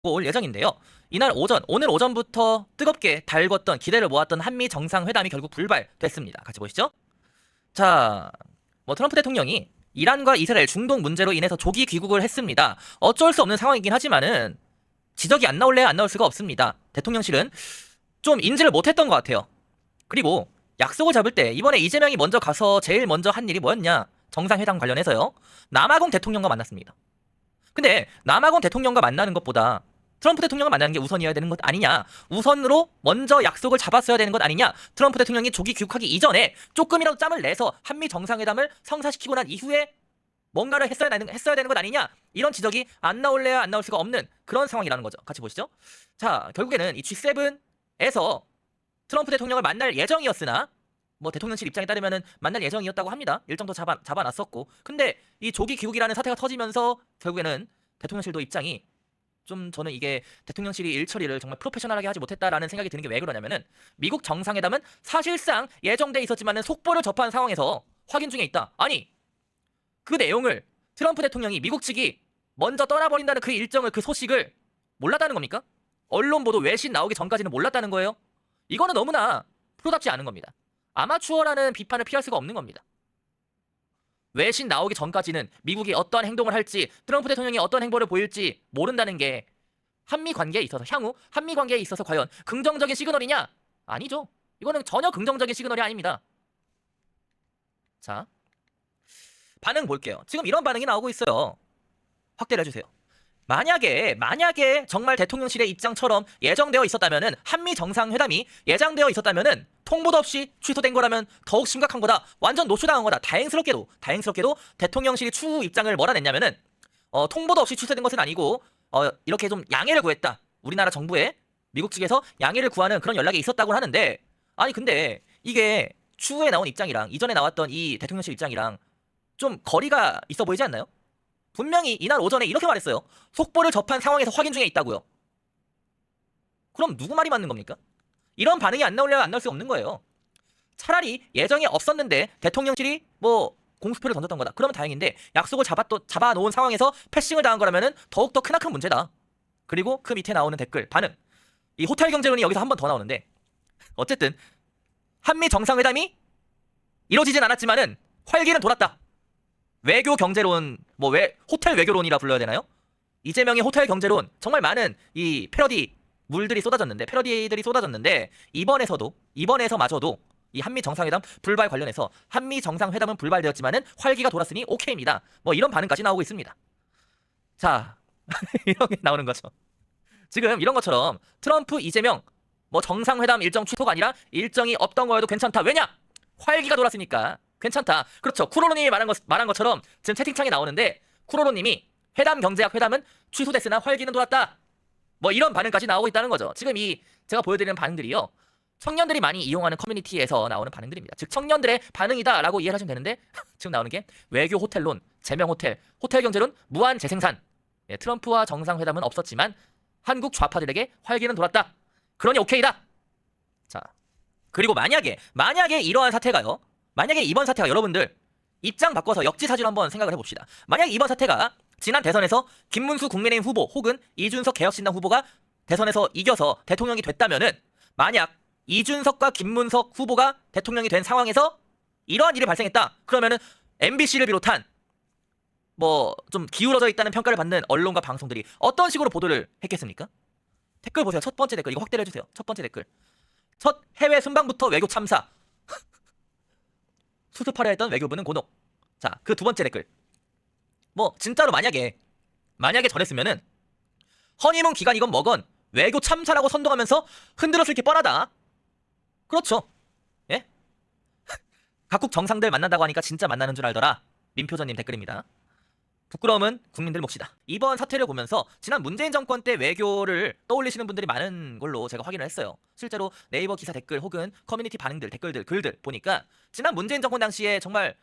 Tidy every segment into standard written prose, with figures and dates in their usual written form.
올 예정인데요. 오늘 오전부터 뜨겁게 달궜던 기대를 모았던 한미 정상회담이 결국 불발됐습니다. 같이 보시죠. 자, 트럼프 대통령이 이란과 이스라엘 중동 문제로 인해서 조기 귀국을 했습니다. 어쩔 수 없는 상황이긴 하지만은 지적이 안 나올래야 안 나올 수가 없습니다. 대통령실은 좀 인지를 못했던 것 같아요. 그리고 약속을 잡을 때 이번에 이재명이 먼저 가서 제일 먼저 한 일이 뭐였냐? 정상회담 관련해서요. 남아공 대통령과 만났습니다. 근데 남아공 대통령과 만나는 것보다 트럼프 대통령을 만나는 게 우선이어야 되는 것 아니냐? 우선으로 먼저 약속을 잡았어야 되는 것 아니냐? 트럼프 대통령이 조기 귀국하기 이전에 조금이라도 짬을 내서 한미 정상회담을 성사시키고 난 이후에 뭔가를 했어야 되는 것 아니냐? 이런 지적이 안 나올래야 안 나올 수가 없는 그런 상황이라는 거죠. 같이 보시죠. 자, 결국에는 이 G7에서 트럼프 대통령을 만날 예정이었으나 대통령실 입장에 따르면은 만날 예정이었다고 합니다. 일정도 잡아놨었고. 근데 이 조기 귀국이라는 사태가 터지면서 결국에는 대통령실도 입장이 좀 저는 이게 대통령실이 일 처리를 정말 프로페셔널하게 하지 못했다라는 생각이 드는 게 왜 그러냐면은 미국 정상회담은 사실상 예정돼 있었지만은 속보를 접한 상황에서 확인 중에 있다. 아니 그 내용을 트럼프 대통령이 미국 측이 먼저 떠나버린다는 그 일정을 그 소식을 몰랐다는 겁니까? 언론 보도 외신 나오기 전까지는 몰랐다는 거예요? 이거는 너무나 프로답지 않은 겁니다. 아마추어라는 비판을 피할 수가 없는 겁니다. 외신 나오기 전까지는 미국이 어떠한 행동을 할지 트럼프 대통령이 어떤 행보를 보일지 모른다는 게 한미 관계에 있어서 향후 한미 관계에 있어서 과연 긍정적인 시그널이냐? 아니죠. 이거는 전혀 긍정적인 시그널이 아닙니다. 자, 반응 볼게요. 지금 이런 반응이 나오고 있어요. 확대를 해주세요. 만약에 정말 대통령실의 입장처럼 예정되어 있었다면은 한미 정상회담이 예정되어 있었다면은 통보도 없이 취소된 거라면 더욱 심각한 거다. 완전 노쇼당한 거다. 다행스럽게도 대통령실이 추후 입장을 뭐라 냈냐면은 통보도 없이 취소된 것은 아니고 이렇게 좀 양해를 구했다. 우리나라 정부에 미국 측에서 양해를 구하는 그런 연락이 있었다고 하는데 아니 근데 이게 추후에 나온 입장이랑 이전에 나왔던 이 대통령실 입장이랑 좀 거리가 있어 보이지 않나요? 분명히 이날 오전에 이렇게 말했어요. 속보를 접한 상황에서 확인 중에 있다고요. 그럼 누구 말이 맞는 겁니까? 이런 반응이 안 나오려면 안 나올 수 없는 거예요. 차라리 예정이 없었는데 대통령실이 공수표를 던졌던 거다. 그러면 다행인데 약속을 잡아놓은 상황에서 패싱을 당한 거라면 더욱더 크나큰 문제다. 그리고 그 밑에 나오는 댓글 반응. 이 호텔 경제론이 여기서 한 번 더 나오는데 어쨌든 한미 정상회담이 이루어지진 않았지만은 활기는 돌았다. 외교 경제론, 호텔 외교론이라 불러야 되나요? 이재명의 호텔 경제론, 정말 많은 이 패러디들이 쏟아졌는데, 이번에서마저도 이 한미 정상회담 불발 관련해서 한미 정상회담은 불발되었지만은 활기가 돌았으니 오케이입니다. 이런 반응까지 나오고 있습니다. 자, 이런 게 나오는 거죠. 지금 이런 것처럼 트럼프, 이재명, 정상회담 일정 취소가 아니라 일정이 없던 거여도 괜찮다. 왜냐? 활기가 돌았으니까. 괜찮다. 그렇죠. 쿠로로님이 말한 것처럼 지금 채팅창에 나오는데 쿠로로님이 회담 경제학 회담은 취소됐으나 활기는 돌았다. 이런 반응까지 나오고 있다는 거죠. 지금 제가 보여드리는 반응들이요. 청년들이 많이 이용하는 커뮤니티에서 나오는 반응들입니다. 즉 청년들의 반응이다라고 이해를 하시면 되는데 지금 나오는 게 외교 호텔론, 제명 호텔 경제론, 무한 재생산. 트럼프와 정상회담은 없었지만 한국 좌파들에게 활기는 돌았다. 그러니 오케이다. 자, 그리고 만약에 이러한 사태가요. 만약에 이번 사태가 여러분들 입장 바꿔서 역지사지로 한번 생각을 해봅시다. 만약에 이번 사태가 지난 대선에서 김문수 국민의힘 후보 혹은 이준석 개혁신당 후보가 대선에서 이겨서 대통령이 됐다면은 만약 이준석과 김문석 후보가 대통령이 된 상황에서 이러한 일이 발생했다. 그러면은 MBC를 비롯한 좀 기울어져 있다는 평가를 받는 언론과 방송들이 어떤 식으로 보도를 했겠습니까? 댓글 보세요. 첫 번째 댓글 이거 확대를 해주세요. 첫 번째 댓글. 첫 해외 순방부터 외교 참사. 수습하려 했던 외교부는 곤혹. 자, 그 두 번째 댓글. 진짜로 만약에 저랬으면은 허니문 기간이건 뭐건 외교 참사라고 선동하면서 흔들었을 게 뻔하다. 그렇죠. 예? 각국 정상들 만난다고 하니까 진짜 만나는 줄 알더라. 민표전님 댓글입니다. 부끄러움은 국민들 몫이다. 이번 사태를 보면서 지난 문재인 정권 때 외교를 떠올리시는 분들이 많은 걸로 제가 확인을 했어요. 실제로 네이버 기사 댓글 혹은 커뮤니티 반응들, 댓글들, 글들 보니까 지난 문재인 정권 당시에 정말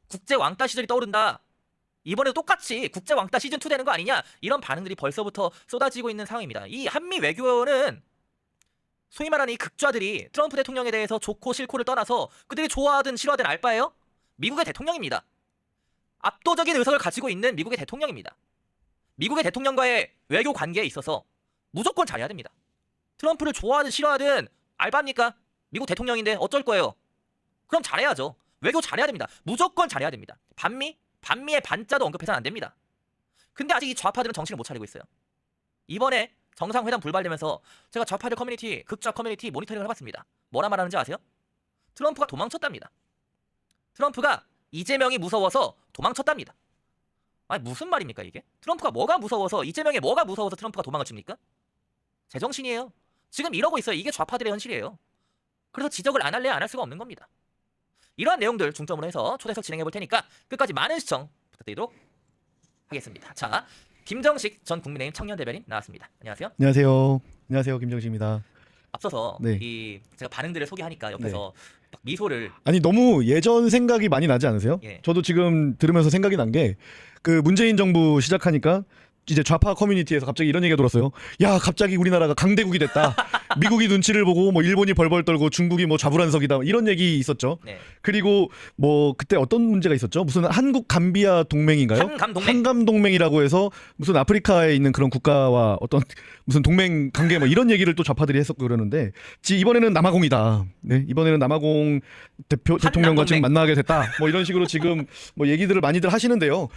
국제 왕따 시절이 떠오른다. 이번에도 똑같이 국제 왕따 시즌2 되는 거 아니냐? 이런 반응들이 벌써부터 쏟아지고 있는 상황입니다. 이 한미 외교는 소위 말하는 이 극좌들이 트럼프 대통령에 대해서 좋고 싫고를 떠나서 그들이 좋아하든 싫어하든 알 바예요? 미국의 대통령입니다. 압도적인 의석을 가지고 있는 미국의 대통령입니다. 미국의 대통령과의 외교 관계에 있어서 무조건 잘해야 됩니다. 트럼프를 좋아하든 싫어하든 알바입니까? 미국 대통령인데 어쩔 거예요? 그럼 잘해야죠. 외교 잘해야 됩니다. 무조건 잘해야 됩니다. 반미의 반자도 언급해서는 안 됩니다. 근데 아직 이 좌파들은 정신을 못 차리고 있어요. 이번에 정상회담 불발되면서 제가 좌파들 커뮤니티, 극좌 커뮤니티 모니터링을 해봤습니다. 뭐라 말하는지 아세요? 트럼프가 도망쳤답니다. 트럼프가 이재명이 무서워서 도망쳤답니다. 아니 무슨 말입니까 이게? 트럼프가 뭐가 무서워서, 이재명이 뭐가 무서워서 트럼프가 도망을 칩니까? 제정신이에요. 지금 이러고 있어요. 이게 좌파들의 현실이에요. 그래서 지적을 안 할래야 안 할 수가 없는 겁니다. 이러한 내용들 중점으로 해서 초대석 진행해 볼 테니까 끝까지 많은 시청 부탁드리도록 하겠습니다. 자, 김정식 전 국민의힘 청년대변인 나왔습니다. 안녕하세요. 안녕하세요. 안녕하세요. 김정식입니다. 앞서서 네. 이 제가 반응들을 소개하니까 옆에서 막 미소를 아니 너무 예전 생각이 많이 나지 않으세요? 예. 저도 지금 들으면서 생각이 난 게 그 문재인 정부 시작하니까 이제 좌파 커뮤니티에서 갑자기 이런 얘기가 돌았어요. 야, 갑자기 우리나라가 강대국이 됐다. 미국이 눈치를 보고 뭐 일본이 벌벌 떨고 중국이 뭐 좌불안석이다. 이런 얘기 있었죠. 네. 그리고 뭐 그때 어떤 문제가 있었죠? 무슨 한국 감비아 동맹인가요? 한감동맹. 한감 동맹이라고 해서 무슨 아프리카에 있는 그런 국가와 어떤 무슨 동맹 관계 뭐 이런 얘기를 또 좌파들이 했었고 그러는데 이번에는 남아공이다. 네, 이번에는 남아공 대통령과 지금 만나게 됐다. 뭐 이런 식으로 지금 뭐 얘기들을 많이들 하시는데요.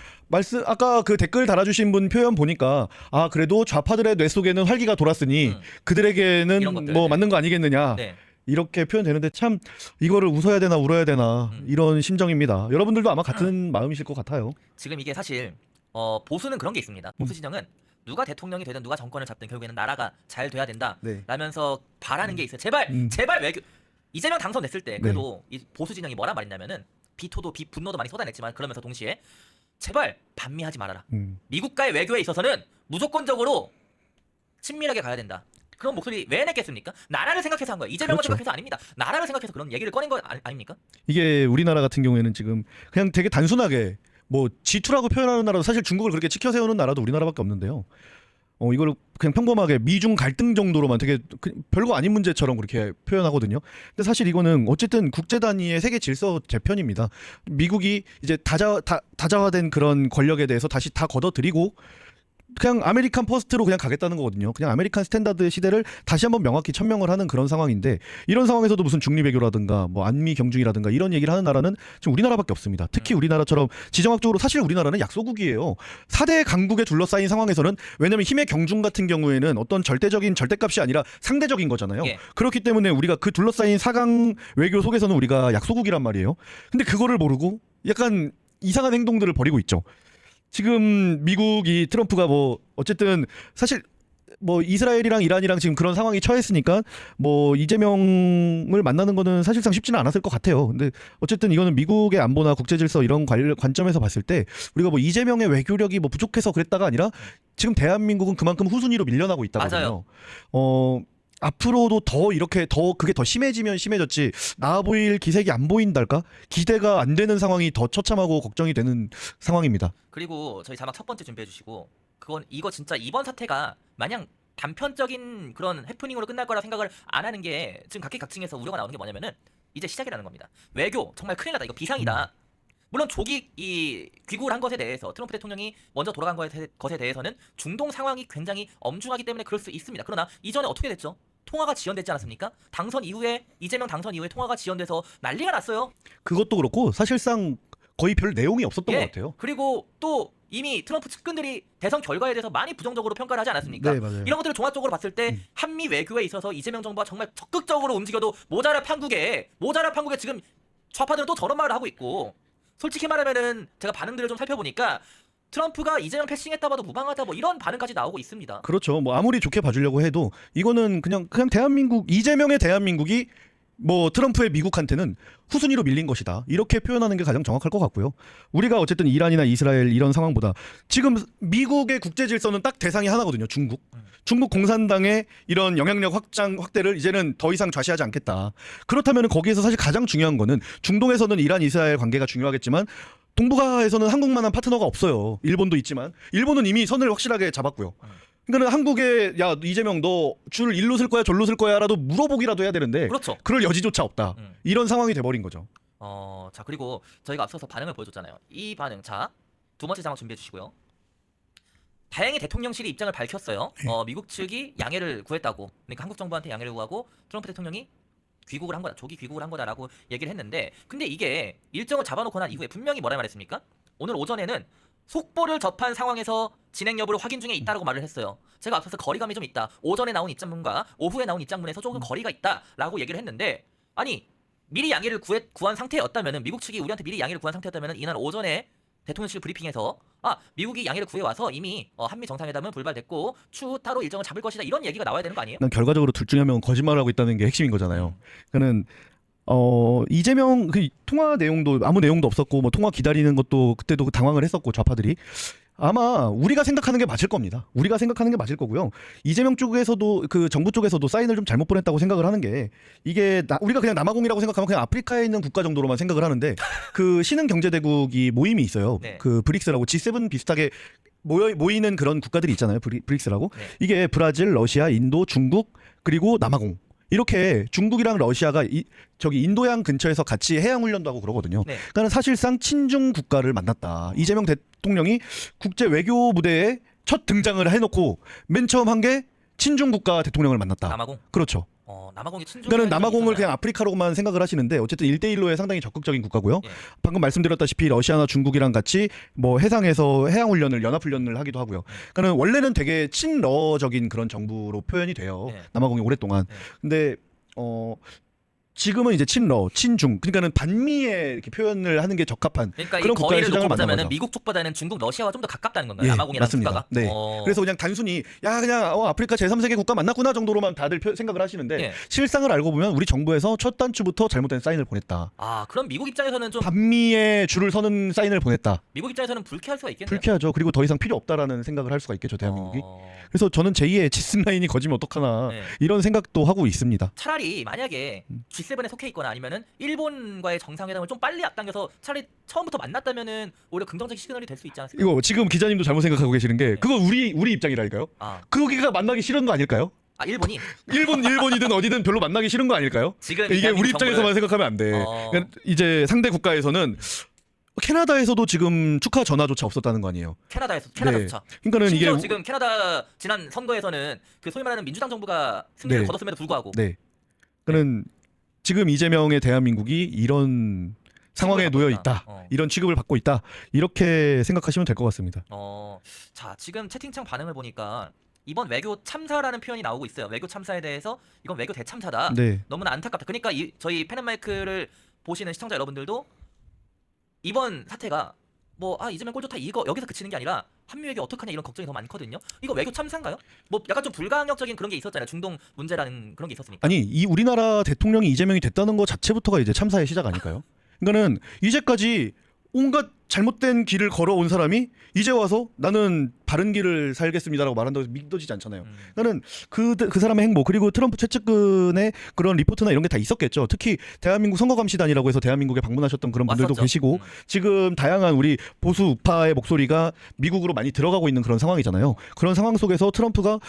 아까 그 댓글 달아주신 분 표현 보니까 아 그래도 좌파들의 뇌 속에는 활기가 돌았으니 이런 그들에게는 것들, 뭐 네. 맞는 거 아니겠느냐. 네. 이렇게 표현되는데 참 이거를 웃어야 되나 울어야 되나 이런 심정입니다. 여러분들도 아마 같은 마음이실 것 같아요. 지금 이게 사실 보수는 그런 게 있습니다. 보수 진영은 누가 대통령이 되든 누가 정권을 잡든 결국에는 나라가 잘 돼야 된다 네. 라면서 바라는 게 있어요. 제발 외교. 이재명 당선됐을 때 그래도 이 보수 진영이 뭐라 말했냐면은 분노도 많이 쏟아냈지만 그러면서 동시에 제발 반미하지 말아라. 미국과의 외교에 있어서는 무조건적으로 친밀하게 가야 된다. 그런 목소리 왜 냈겠습니까? 나라를 생각해서 한 거예요. 이재명을 그렇죠. 생각해서 아닙니다. 나라를 생각해서 그런 얘기를 꺼낸 거 아닙니까? 이게 우리나라 같은 경우에는 지금 그냥 되게 단순하게 뭐 G2라고 표현하는 나라도 사실 중국을 그렇게 치켜 세우는 나라도 우리나라밖에 없는데요. 이걸 그냥 평범하게 미중 갈등 정도로만 되게 별거 아닌 문제처럼 그렇게 표현하거든요. 근데 사실 이거는 어쨌든 국제 단위의 세계 질서 재편입니다. 미국이 이제 다자화된 그런 권력에 대해서 다시 다 걷어들이고 그냥 아메리칸 퍼스트로 그냥 가겠다는 거거든요. 그냥 아메리칸 스탠다드 시대를 다시 한번 명확히 천명을 하는 그런 상황인데 이런 상황에서도 무슨 중립외교라든가 뭐 안미 경중이라든가 이런 얘기를 하는 나라는 지금 우리나라밖에 없습니다. 특히 우리나라처럼 지정학적으로 사실 우리나라는 약소국이에요. 4대 강국에 둘러싸인 상황에서는 왜냐하면 힘의 경중 같은 경우에는 어떤 절대적인 절대값이 아니라 상대적인 거잖아요. 예. 그렇기 때문에 우리가 그 둘러싸인 4강 외교 속에서는 우리가 약소국이란 말이에요. 근데 그거를 모르고 약간 이상한 행동들을 벌이고 있죠. 지금 미국이 트럼프가 뭐 어쨌든 사실 뭐 이스라엘이랑 이란이랑 지금 그런 상황이 처했으니까 뭐 이재명을 만나는 거는 사실상 쉽지는 않았을 것 같아요. 근데 어쨌든 이거는 미국의 안보나 국제 질서 이런 관점에서 봤을 때 우리가 뭐 이재명의 외교력이 뭐 부족해서 그랬다가 아니라 지금 대한민국은 그만큼 후순위로 밀려나고 있다거든요. 앞으로도 더 이렇게 그게 더 심해지면 심해졌지 나아 보일 기색이 안 보인달까? 기대가 안 되는 상황이 더 처참하고 걱정이 되는 상황입니다. 그리고 저희 자막 첫 번째 준비해 주시고 이거 진짜 이번 사태가 마냥 단편적인 그런 해프닝으로 끝날 거라 생각을 안 하는 게 지금 각계각층에서 우려가 나오는 게 뭐냐면은 이제 시작이라는 겁니다. 외교 정말 큰일 났다. 이거 비상이다. 물론 조기 귀국을 한 것에 대해서 트럼프 대통령이 먼저 돌아간 것에 대해서는 중동 상황이 굉장히 엄중하기 때문에 그럴 수 있습니다. 그러나 이전에 어떻게 됐죠? 통화가 지연됐지 않았습니까? 이재명 당선 이후에 통화가 지연돼서 난리가 났어요. 그것도 그렇고 사실상 거의 별 내용이 없었던 것 같아요. 그리고 또 이미 트럼프 측근들이 대선 결과에 대해서 많이 부정적으로 평가를 하지 않았습니까? 네, 맞아요. 이런 것들을 종합적으로 봤을 때 한미 외교에 있어서 이재명 정부가 정말 적극적으로 움직여도 모자라 판국에 지금 좌파들은 또 저런 말을 하고 있고 솔직히 말하면은 제가 반응들을 좀 살펴보니까 트럼프가 이재명 패싱했다 봐도 무방하다 뭐 이런 반응까지 나오고 있습니다. 그렇죠. 뭐 아무리 좋게 봐주려고 해도 이거는 그냥 대한민국 이재명의 대한민국이 뭐 트럼프의 미국한테는 후순위로 밀린 것이다. 이렇게 표현하는 게 가장 정확할 것 같고요. 우리가 어쨌든 이란이나 이스라엘 이런 상황보다 지금 미국의 국제 질서는 딱 대상이 하나거든요. 중국 공산당의 이런 영향력 확대를 이제는 더 이상 좌시하지 않겠다. 그렇다면 거기에서 사실 가장 중요한 거는 중동에서는 이란 이스라엘 관계가 중요하겠지만 동북아에서는 한국만한 파트너가 없어요. 일본도 있지만 일본은 이미 선을 확실하게 잡았고요. 그러니까 한국에 야 이재명 너 줄 일로 쓸 거야 절로 쓸 거야라도 물어보기라도 해야 되는데 그렇죠. 그럴 여지조차 없다. 이런 상황이 돼버린 거죠. 자 그리고 저희가 앞서서 반응을 보여줬잖아요. 이 반응 자 두 번째 자막 준비해 주시고요. 다행히 대통령실이 입장을 밝혔어요. 미국 측이 양해를 구했다고. 그러니까 한국 정부한테 양해를 구하고 트럼프 대통령이 귀국을 한 거다. 조기 귀국을 한 거다라고 얘기를 했는데, 근데 이게 일정을 잡아놓고 난 이후에 분명히 뭐라 말했습니까? 오늘 오전에는 속보를 접한 상황에서 진행 여부를 확인 중에 있다라고 말을 했어요. 제가 앞서서 거리감이 좀 있다. 오전에 나온 입장문과 오후에 나온 입장문에서 조금 거리가 있다라고 얘기를 했는데, 아니 미리 양해를 구한 상태였다면은, 미국 측이 우리한테 미리 양해를 구한 상태였다면은 이날 오전에 대통령실 브리핑에서 미국이 양해를 구해와서 이미 한미 정상회담은 불발됐고 추후 따로 일정을 잡을 것이다, 이런 얘기가 나와야 되는 거 아니에요? 난 결과적으로 둘 중에 한 명은 거짓말하고 있다는 게 핵심인 거잖아요. 그러니까는 이재명 그 통화 내용도 아무 내용도 없었고, 뭐 통화 기다리는 것도 그때도 당황을 했었고, 좌파들이 아마 우리가 생각하는 게 맞을 겁니다. 우리가 생각하는 게 맞을 거고요. 이재명 쪽에서도, 그 정부 쪽에서도 사인을 좀 잘못 보냈다고 생각을 하는 게, 이게 우리가 그냥 남아공이라고 생각하면 그냥 아프리카에 있는 국가 정도로만 생각을 하는데, 그 신흥 경제대국이 모임이 있어요. 네. 그 브릭스라고 G7 비슷하게 모이는 그런 국가들이 있잖아요. 브릭스라고. 네. 이게 브라질, 러시아, 인도, 중국, 그리고 남아공. 이렇게 중국이랑 러시아가 저기 인도양 근처에서 같이 해양 훈련도 하고 그러거든요. 네. 그러니까 사실상 친중 국가를 만났다. 이재명 대통령이 국제 외교 무대에 첫 등장을 해놓고 맨 처음 한 게 친중 국가 대통령을 만났다. 남아공. 그렇죠. 남아공이 친중. 그러니까 남아공을 그냥 아프리카로만 생각을 하시는데, 어쨌든 1대1로에 상당히 적극적인 국가고요. 예. 방금 말씀드렸다시피 러시아나 중국이랑 같이 뭐 해상에서 해양 훈련을, 연합 훈련을 하기도 하고요. 그러니까 원래는 되게 친러적인 그런 정부로 표현이 돼요. 예. 남아공이 오랫동안. 예. 근데 지금은 이제 친러, 친중, 그러니까는 반미에 이렇게 표현을 하는 게 적합한 그러니까 그런 이 국가의 거리를 시장을 놓고 만난 보자면은 거죠. 미국 쪽보다는 중국, 러시아와 좀 더 가깝다는 건가요? 예, 남아공이라는 맞습니다. 국가가. 네. 그래서 그냥 단순히 그냥 아프리카 제3세계 국가 만났구나 정도로만 다들 생각을 하시는데, 예. 실상을 알고 보면 우리 정부에서 첫 단추부터 잘못된 사인을 보냈다. 그럼 미국 입장에서는 좀 반미에 줄을 서는 사인을 보냈다. 미국 입장에서는 불쾌할 수가 있겠네요. 불쾌하죠. 그리고 더 이상 필요 없다라는 생각을 할 수가 있겠죠, 대한민국이. 그래서 저는 제2의 지스라인이 거지면 어떡하나, 네. 이런 생각도 하고 있습니다. 차라리 만약에 G7에 속해 있거나 아니면은 일본과의 정상회담을 좀 빨리 앞당겨서 차라리 처음부터 만났다면은 오히려 긍정적인 시그널이 될 수 있지 않습니까? 이거 지금 기자님도 잘못 생각하고 계시는 게, 그거 우리 입장이라니까요. 거기가 만나기 싫은 거 아닐까요? 일본이 일본이든 어디든 별로 만나기 싫은 거 아닐까요? 지금 이게 우리 입장에서만 생각하면 안 돼. 그러니까 이제 상대 국가에서는 캐나다에서도 지금 축하 전화조차 없었다는 거 아니에요. 캐나다조차. 그러니까는 이게 심지어 지금 캐나다 지난 선거에서는 그 소위 말하는 민주당 정부가 승리를 네. 거뒀음에도 불구하고. 그는 지금 이재명의 대한민국이 이런 상황에 놓여 있다. 이런 취급을 받고 있다. 이렇게 생각하시면 될 것 같습니다. 자, 지금 채팅창 반응을 보니까 이번 외교 참사라는 표현이 나오고 있어요. 외교 참사에 대해서 이건 외교 대참사다. 네. 너무나 안타깝다. 그러니까 저희 펜앤마이크를 보시는 시청자 여러분들도 이번 사태가 이재명 꼴 좋다 이거 여기서 그치는 게 아니라 한미 외교 어떡하냐 이런 걱정이 더 많거든요. 이거 외교 참사인가요? 뭐 약간 좀 불가항력적인 그런 게 있었잖아요. 중동 문제라는 그런 게 있었으니까. 아니, 이 우리나라 대통령이 이재명이 됐다는 거 자체부터가 이제 참사의 시작 아닐까요? 그러니까는 이제까지 온갖 잘못된 길을 걸어온 사람이 이제 와서 나는 바른 길을 살겠습니다라고 말한다고 해서 믿어지지 않잖아요. 나는 그 사람의 행보, 그리고 트럼프 최측근의 그런 리포트나 이런 게 다 있었겠죠. 특히 대한민국 선거감시단이라고 해서 대한민국에 방문하셨던 그런 분들도 왔었죠. 계시고, 지금 다양한 우리 보수 우파의 목소리가 미국으로 많이 들어가고 있는 그런 상황이잖아요. 그런 상황 속에서 트럼프가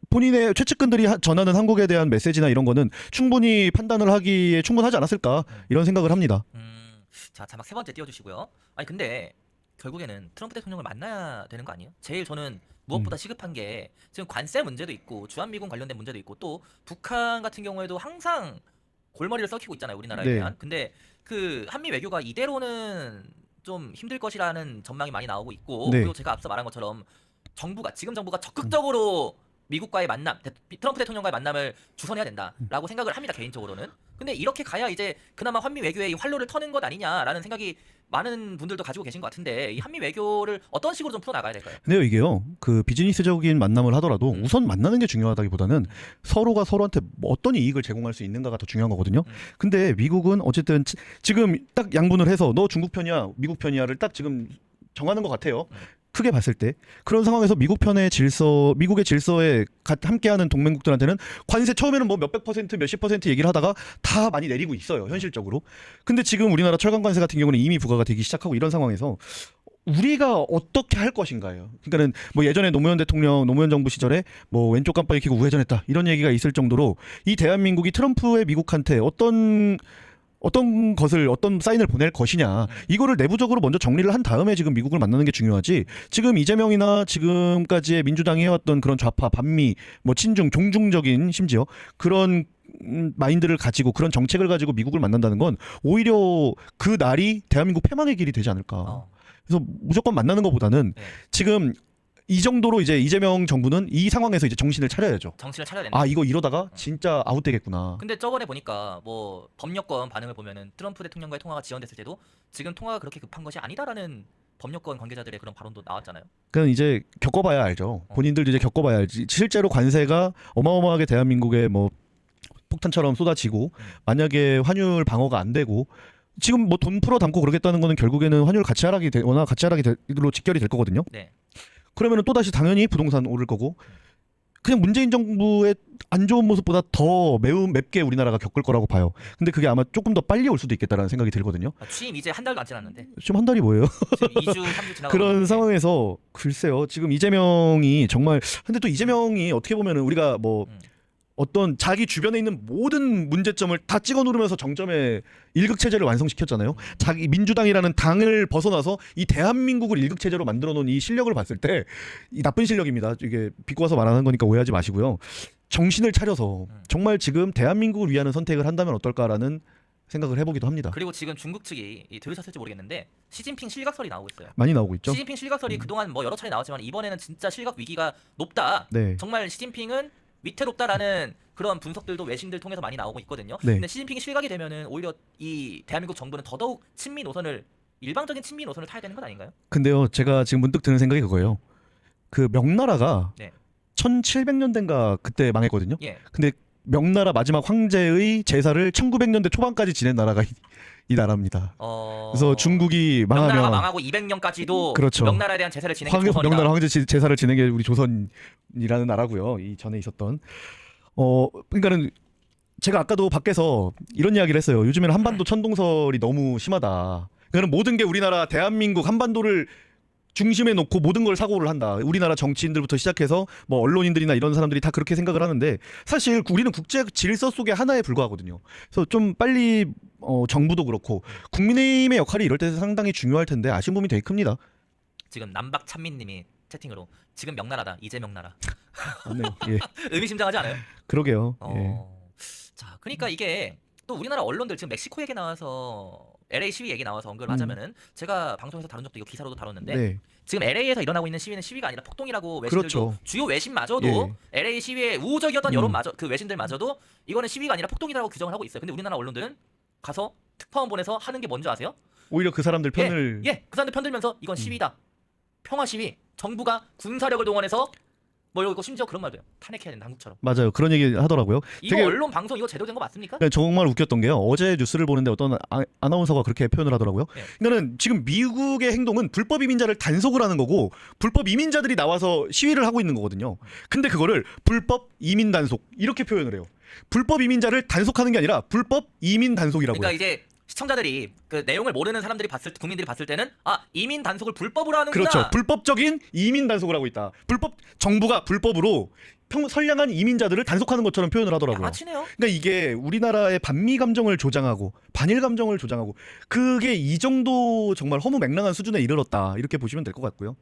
본인의 최측근들이 전하는 한국에 대한 메시지나 이런 거는 충분히 판단을 하기에 충분하지 않았을까, 이런 생각을 합니다. 자, 자막 3번째 띄워주시고요. 아니 근데 결국에는 트럼프 대통령을 만나야 되는 거 아니에요? 제일 저는 무엇보다 시급한 게 지금 관세 문제도 있고 주한미군 관련된 문제도 있고 또 북한 같은 경우에도 항상 골머리를 썩히고 있잖아요, 우리나라에 네. 대한. 근데 그 한미 외교가 이대로는 좀 힘들 것이라는 전망이 많이 나오고 있고, 네. 그리고 제가 앞서 말한 것처럼 지금 정부가 적극적으로 미국과의 만남, 트럼프 대통령과의 만남을 주선해야 된다라고 생각을 합니다, 개인적으로는. 근데 이렇게 가야 이제 그나마 한미 외교의 이 활로를 터는 것 아니냐라는 생각이 많은 분들도 가지고 계신 것 같은데, 이 한미 외교를 어떤 식으로 좀 풀어나가야 될까요? 근데요, 이게요, 그 비즈니스적인 만남을 하더라도 우선 만나는 게 중요하다기보다는 서로가 서로한테 어떤 이익을 제공할 수 있는가가 더 중요한 거거든요. 근데 미국은 어쨌든 지금 딱 양분을 해서 너 중국 편이야, 미국 편이야를 딱 지금 정하는 것 같아요. 크게 봤을 때 그런 상황에서 미국의 질서에 함께하는 동맹국들한테는 관세 처음에는 뭐 몇백 퍼센트, 몇십 퍼센트 얘기를 하다가 다 많이 내리고 있어요, 현실적으로. 근데 지금 우리나라 철강 관세 같은 경우는 이미 부과가 되기 시작하고, 이런 상황에서 우리가 어떻게 할 것인가요? 그러니까는 뭐 예전에 노무현 정부 시절에 뭐 왼쪽 깜빡이 켜고 우회전했다 이런 얘기가 있을 정도로 이 대한민국이 트럼프의 미국한테 어떤 어떤 것을 어떤 사인을 보낼 것이냐 이거를 내부적으로 먼저 정리를 한 다음에 지금 미국을 만나는 게 중요하지. 지금 이재명이나 지금까지의 민주당이 해왔던 그런 좌파 반미 뭐 친중 종중적인 심지어 그런 마인드를 가지고 그런 정책을 가지고 미국을 만난다는 건 오히려 그 날이 대한민국 패망의 길이 되지 않을까. 그래서 무조건 만나는 것보다는 네. 지금 이 정도로 이제 이재명 정부는 이 상황에서 이제 정신을 차려야죠. 정신을 차려야 된다. 아 이거 이러다가 진짜 아웃되겠구나. 근데 저번에 보니까 뭐 법률권 반응을 보면은 트럼프 대통령과의 통화가 지연됐을 때도 지금 통화가 그렇게 급한 것이 아니다라는 법률권 관계자들의 그런 발언도 나왔잖아요. 그건 이제 겪어봐야 알죠. 본인들도 이제 겪어봐야 알지. 실제로 관세가 어마어마하게 대한민국에 뭐 폭탄처럼 쏟아지고 만약에 환율 방어가 안 되고 지금 뭐 돈 풀어 담고 그러겠다는 거는 결국에는 환율 가치 하락이 워낙 가치 하락으로 직결이 될 거거든요. 네. 그러면은 또 다시 당연히 부동산 오를 거고 그냥 문재인 정부의 안 좋은 모습보다 더 매우 맵게 우리나라가 겪을 거라고 봐요. 근데 그게 아마 조금 더 빨리 올 수도 있겠다라는 생각이 들거든요. 취임 이제 한 달도 안 지났는데 좀 한 달이 뭐예요? 지금 2주 3주 지나고 그런 상황에서 글쎄요. 지금 이재명이 정말 근데 또 이재명이 어떻게 보면은 우리가 뭐 어떤 자기 주변에 있는 모든 문제점을 다 찍어 누르면서 정점에 일극 체제를 완성시켰잖아요. 자기 민주당이라는 당을 벗어나서 이 대한민국을 일극 체제로 만들어 놓은 이 실력을 봤을 때 이 나쁜 실력입니다. 이게 비꼬아서 말하는 거니까 오해하지 마시고요. 정신을 차려서 정말 지금 대한민국을 위하는 선택을 한다면 어떨까라는 생각을 해보기도 합니다. 그리고 지금 중국 측이 들으셨을지 모르겠는데 시진핑 실각설이 나오고 있어요. 많이 나오고 있죠. 시진핑 실각설이 그동안 뭐 여러 차례 나왔지만 이번에는 진짜 실각 위기가 높다. 네. 정말 시진핑은 위태롭다라는 그런 분석들도 외신들 통해서 많이 나오고 있거든요. 네. 근데 시진핑이 실각이 되면은 오히려 이 대한민국 정부는 더더욱 친미 노선을 일방적인 친미 노선을 타야 되는 건 아닌가요? 근데요, 제가 지금 문득 드는 생각이 그거예요. 그 명나라가 네. 1700년대인가 그때 망했거든요. 예. 근데 명나라 마지막 황제의 제사를 1900년대 초반까지 지낸 나라가 이 나라입니다. 그래서 중국이 명나라가 망하면 망하고 200년까지도 그렇죠. 명나라에 대한 제사를 지낸 게 조선이다. 명나라 황제 제사를 지낸 게 우리 조선이라는 나라고요. 이 전에 있었던 그러니까는 제가 아까도 밖에서 이런 이야기를 했어요. 요즘에는 한반도 천동설이 너무 심하다. 그러니까 모든 게 우리나라 대한민국 한반도를 중심에 놓고 모든 걸 사고를 한다. 우리나라 정치인들부터 시작해서 뭐 언론인들이나 이런 사람들이 다 그렇게 생각을 하는데 사실 우리는 국제 질서 속의 하나에 불과하거든요. 그래서 좀 빨리 정부도 그렇고 국민의힘의 역할이 이럴 때 상당히 중요할 텐데 아쉬운 부분이 되게 큽니다. 지금 남박 찬민님이 채팅으로 지금 명나라다 이제 명나라. 맞네요. 예. 의미심장하지 않아요? 그러게요. 예. 자, 그러니까 이게 또 우리나라 언론들 지금 멕시코 얘기 나와서 LA 시위 얘기 나와서 언급을 하자면은 제가 방송에서 다룬 적도 있고 기사로도 다뤘는데 네. 지금 LA에서 일어나고 있는 시위는 시위가 아니라 폭동이라고 외신들도 그렇죠. 주요 외신마저도 예. LA 시위의 우호적이었던 여론마저 그 외신들마저도 이거는 시위가 아니라 폭동이라고 규정을 하고 있어요. 근데 우리나라 언론들은 가서 특파원 보내서 하는 게 뭔지 아세요? 오히려 그 사람들 편을 그 사람들 편들면서 이건 시위다. 평화 시위. 정부가 군사력을 동원해서 뭐 이러고 심지어 그런 말도 해요. 탄핵해야 된다 한국처럼. 맞아요. 그런 얘기 하더라고요. 이거 되게 언론 방송 이거 제대로 된 거 맞습니까? 정말 웃겼던 게요. 어제 뉴스를 보는데 어떤 아나운서가 그렇게 표현을 하더라고요. 네. 그러니까는 지금 미국의 행동은 불법 이민자를 단속을 하는 거고 불법 이민자들이 나와서 시위를 하고 있는 거거든요. 근데 그거를 불법 이민 단속 이렇게 표현을 해요. 불법 이민자를 단속하는 게 아니라 불법 이민 단속이라고요. 그러니까 이제 시청자들이 그 내용을 모르는 사람들이 국민들이 봤을 때는 이민 단속을 불법으로 하는구나. 그렇죠. 불법적인 이민 단속을 하고 있다. 정부가 불법으로 선량한 이민자들을 단속하는 것처럼 표현을 하더라고요. 양아치네요. 그러니까 이게 우리나라의 반미 감정을 조장하고 반일 감정을 조장하고 그게 이 정도 정말 허무맹랑한 수준에 이르렀다 이렇게 보시면 될 것 같고요.